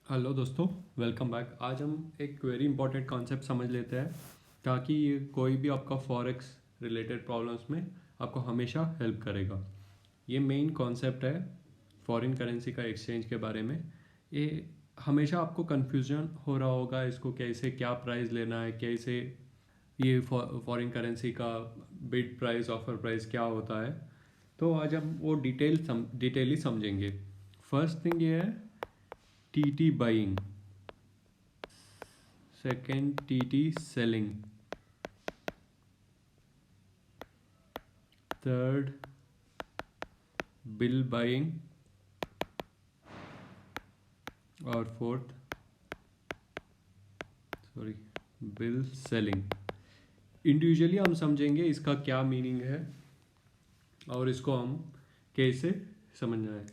Hello दोस्तों, welcome back. आज हम एक वेरी इंपॉर्टेंट कॉन्सेप्ट समझ लेते हैं ताकि ये कोई भी आपका फॉरेक्स रिलेटेड प्रॉब्लम्स में आपको हमेशा हेल्प करेगा। ये मेन कॉन्सेप्ट है फॉरेन करेंसी का एक्सचेंज के बारे में। ये हमेशा आपको कन्फ्यूजन हो रहा होगा, इसको कैसे क्या प्राइस लेना है, कैसे ये फॉरेन करेंसी का बिड प्राइस ऑफर प्राइस क्या होता है। तो आज हम वो डिटेली समझेंगे। फर्स्ट थिंग ये है TT buying, second TT selling, third bill buying और फोर्थ बिल सेलिंग। इंडिविजुअली हम समझेंगे इसका क्या मीनिंग है और इसको हम कैसे समझना है।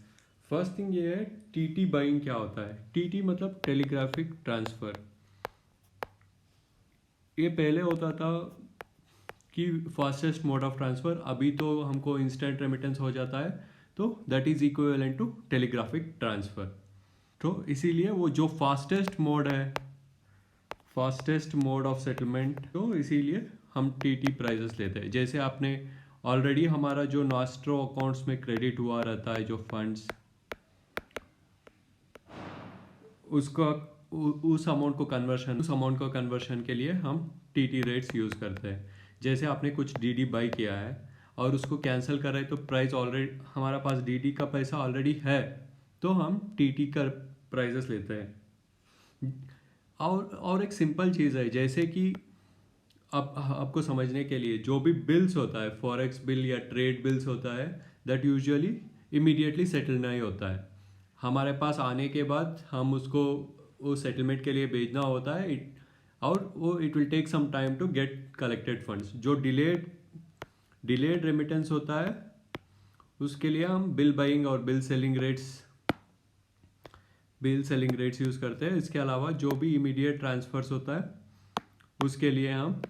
फर्स्ट थिंग ये है टीटी बाइंग क्या होता है। टीटी मतलब टेलीग्राफिक ट्रांसफ़र। ये पहले होता था कि फास्टेस्ट मोड ऑफ ट्रांसफ़र, अभी तो हमको इंस्टेंट रेमिटेंस हो जाता है, तो that is equivalent to telegraphic transfer. तो इसीलिए वो जो फास्टेस्ट मोड ऑफ सेटलमेंट, तो इसीलिए हम टीटी प्राइजेस लेते हैं। जैसे आपने ऑलरेडी हमारा जो नॉस्ट्रो अकाउंट्स में क्रेडिट हुआ रहता है जो फंड्स, उसका उस अमाउंट को कन्वर्शन के लिए हम टीटी रेट्स यूज़ करते हैं। जैसे आपने कुछ डीडी बाई किया है और उसको कैंसिल कर रहे हैं, तो प्राइस ऑलरेडी हमारा पास डीडी का पैसा ऑलरेडी है, तो हम टीटी का प्राइजेस लेते हैं। और एक सिंपल चीज़ है, जैसे कि अब आपको समझने के लिए जो भी बिल्स होता है, फॉरेक्स बिल या ट्रेड बिल्स होता है, दैट यूजुअली इमीडिएटली सेटल नहीं होता है। हमारे पास आने के बाद हम उसको वो सेटलमेंट के लिए भेजना होता है, और वो it will take some time to get collected funds. जो डिलेड रेमिटेंस होता है, उसके लिए हम बिल सेलिंग रेट्स यूज़ करते हैं। इसके अलावा जो भी इमीडिएट ट्रांसफर्स होता है, उसके लिए हम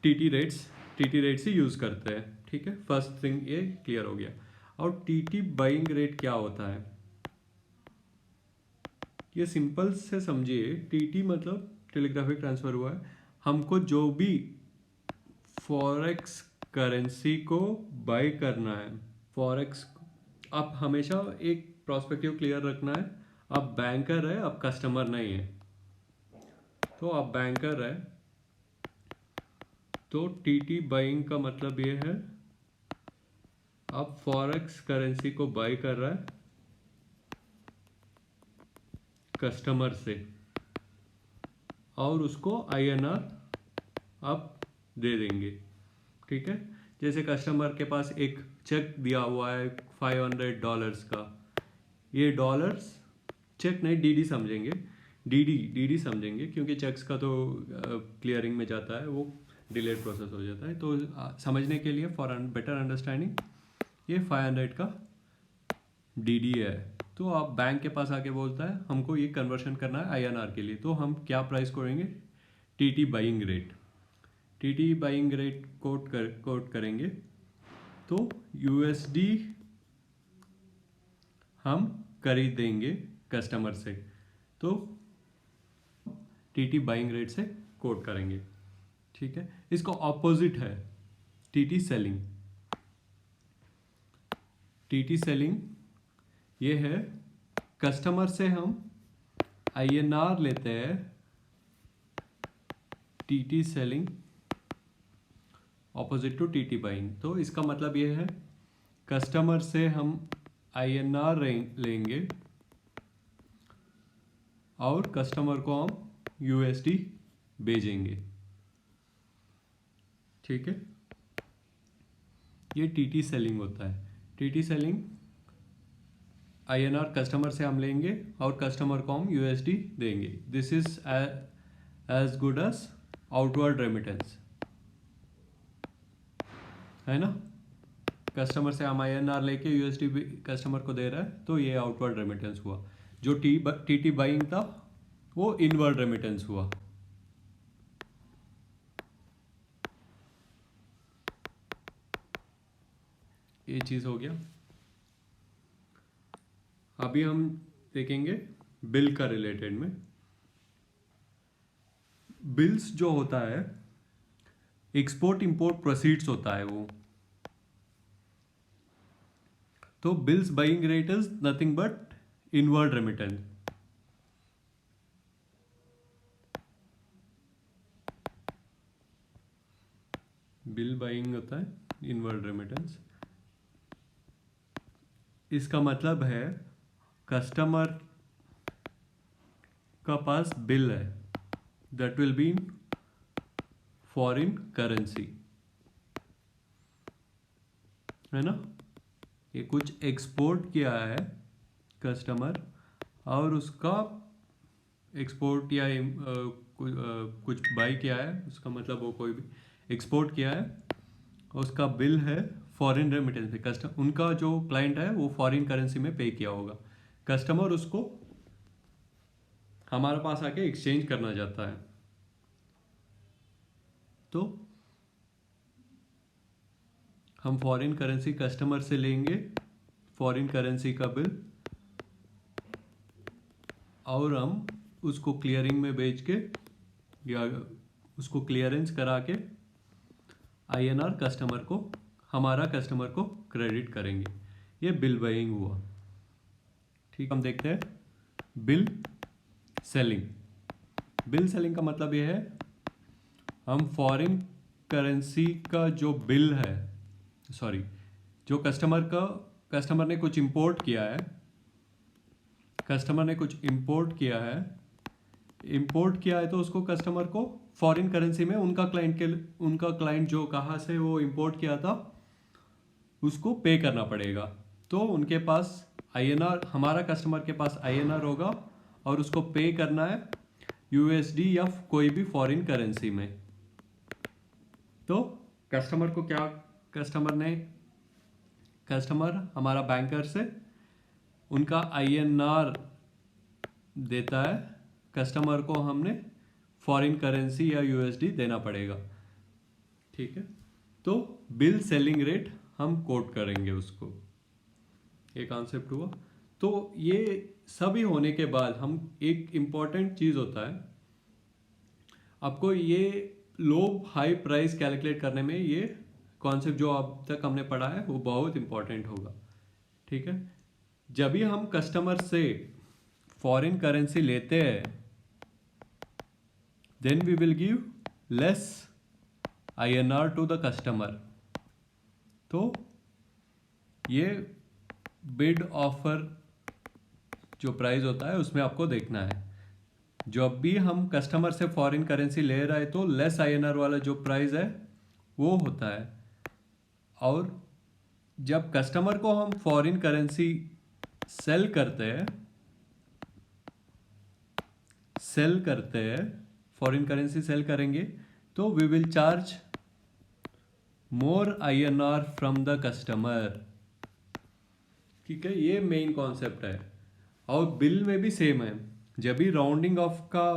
टीटी रेट्स ही यूज़ करते हैं। ठीक है, फर्स्ट थिंग ये क्लियर हो गया। और टीटी बाइंग रेट क्या होता है, ये सिंपल से समझिए। टीटी मतलब टेलीग्राफिक ट्रांसफ़र हुआ है, हमको जो भी फॉरेक्स करेंसी को बाय करना है। फॉरेक्स, आप हमेशा एक प्रोस्पेक्टिव क्लियर रखना है। आप बैंकर है, आप कस्टमर नहीं है। तो आप बैंकर है, तो टीटी बाइंग का मतलब ये है आप फॉरेक्स करेंसी को बाय कर रहा है कस्टमर से, और उसको आईएनआर आप दे देंगे। ठीक है, जैसे कस्टमर के पास एक चेक दिया हुआ है $500 का। ये डॉलर्स, चेक नहीं डीडी समझेंगे, डीडी समझेंगे, क्योंकि चेक्स का तो क्लियरिंग में जाता है, वो डिलेड प्रोसेस हो जाता है। तो समझने के लिए फॉर बेटर अंडरस्टैंडिंग, ये 500 का डीडी है। तो आप बैंक के पास आके बोलता है हमको ये कन्वर्शन करना है आईएनआर के लिए, तो हम क्या प्राइस करेंगे, TT buying rate. TT buying rate quote करेंगे, तो यूएसडी हम खरीदेंगे कस्टमर से, तो टीटी बाइंग रेट से कोट करेंगे। ठीक है, इसका ऑपोजिट है टीटी सेलिंग। टीटी सेलिंग ये है कस्टमर से हम आईएनआर लेते हैं। TT selling opposite to TT buying. तो इसका मतलब ये है कस्टमर से हम आईएनआर लेंगे और कस्टमर को हम यूएसडी भेजेंगे। ठीक है, ये टीटी सेलिंग होता है। टीटी सेलिंग, आईएनआर कस्टमर से हम लेंगे और कस्टमर को हम यूएसडी देंगे। This is as good as outward remittance, है ना। कस्टमर से हम आईएनआर लेके यूएसडी कस्टमर को दे रहा है, तो ये आउटवर्ड रेमिटेंस हुआ। जो टीटी बाइंग था, वो इनवर्ड रेमिटेंस हुआ। ये चीज़ हो गया। अभी हम देखेंगे बिल का रिलेटेड में, बिल्स जो होता है एक्सपोर्ट इंपोर्ट प्रोसीड्स होता है वो। तो bills buying rate is nothing but inward remittance. Bill buying होता है इनवर्ड रेमिटेंस। इसका मतलब है कस्टमर का पास बिल है that will be in foreign currency, है ना। ये कुछ एक्सपोर्ट किया है कस्टमर और उसका एक्सपोर्ट या कुछ बाई किया है, उसका मतलब वो कोई भी एक्सपोर्ट किया है, उसका बिल है फॉरेन रेमिटेंस में। कस्टमर उनका जो क्लाइंट है वो फॉरेन करेंसी में पे किया होगा, कस्टमर उसको हमारे पास आके एक्सचेंज करना चाहता है। तो हम फॉरेन करेंसी कस्टमर से लेंगे, फॉरेन करेंसी का बिल, और हम उसको क्लियरिंग में बेच के या उसको क्लियरेंस करा के INR कस्टमर को, हमारा कस्टमर को क्रेडिट करेंगे। ये बिल बाइंग हुआ। ठीक, हम देखते हैं बिल सेलिंग। बिल सेलिंग का मतलब ये है हम फॉरेन करेंसी का जो बिल है, सॉरी, जो कस्टमर ने कुछ इंपोर्ट किया है, इंपोर्ट किया है तो उसको कस्टमर को फॉरेन करेंसी में उनका क्लाइंट जो कहाँ से वो इंपोर्ट किया था उसको पे करना पड़ेगा। तो उनके पास INR, हमारा कस्टमर के पास INR होगा और उसको पे करना है USD या कोई भी फॉरेन करेंसी में। तो कस्टमर को क्या, कस्टमर हमारा बैंकर से उनका INR देता है, कस्टमर को हमने फॉरेन करेंसी या USD देना पड़ेगा। ठीक है, तो बिल सेलिंग रेट हम कोट करेंगे उसको। ये कॉन्सेप्ट हुआ। तो ये सभी होने के बाद हम एक इम्पॉर्टेंट चीज़ होता है, आपको ये लो हाई प्राइस कैलकुलेट करने में ये कॉन्सेप्ट जो अब तक हमने पढ़ा है वो बहुत इंपॉर्टेंट होगा। ठीक है, जब भी हम कस्टमर से फॉरेन करेंसी लेते हैं then we will give less INR to the customer. तो ये बिड ऑफर जो प्राइस होता है उसमें आपको देखना है, जब भी हम कस्टमर से फॉरेन करेंसी ले रहे हैं तो लेस INR वाला जो प्राइस है वो होता है, और जब कस्टमर को हम फॉरेन करेंसी सेल करते हैं फॉरेन करेंसी सेल करेंगे तो we will charge more INR from the customer. ठीक है, ये मेन कॉन्सेप्ट है। और बिल में भी सेम है, जब भी राउंडिंग ऑफ का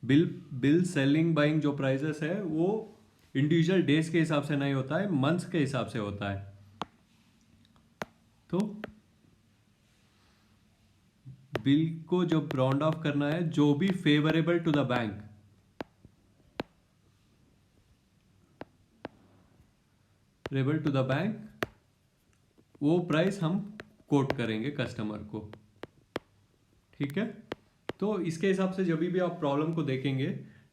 बिल सेलिंग बाइंग जो प्राइसेस है वो इंडिविजुअल डेज के हिसाब से नहीं होता है, मंथ्स के हिसाब से होता है। तो बिल को जब राउंड ऑफ करना है, जो भी फेवरेबल टू द बैंक, वो प्राइस हम कोट करेंगे कस्टमर को। ठीक है, तो इसके हिसाब से जब भी आप प्रॉब्लम को देखेंगे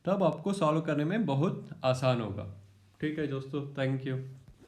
तब आपको सॉल्व करने में बहुत आसान होगा। ठीक है दोस्तों, थैंक यू।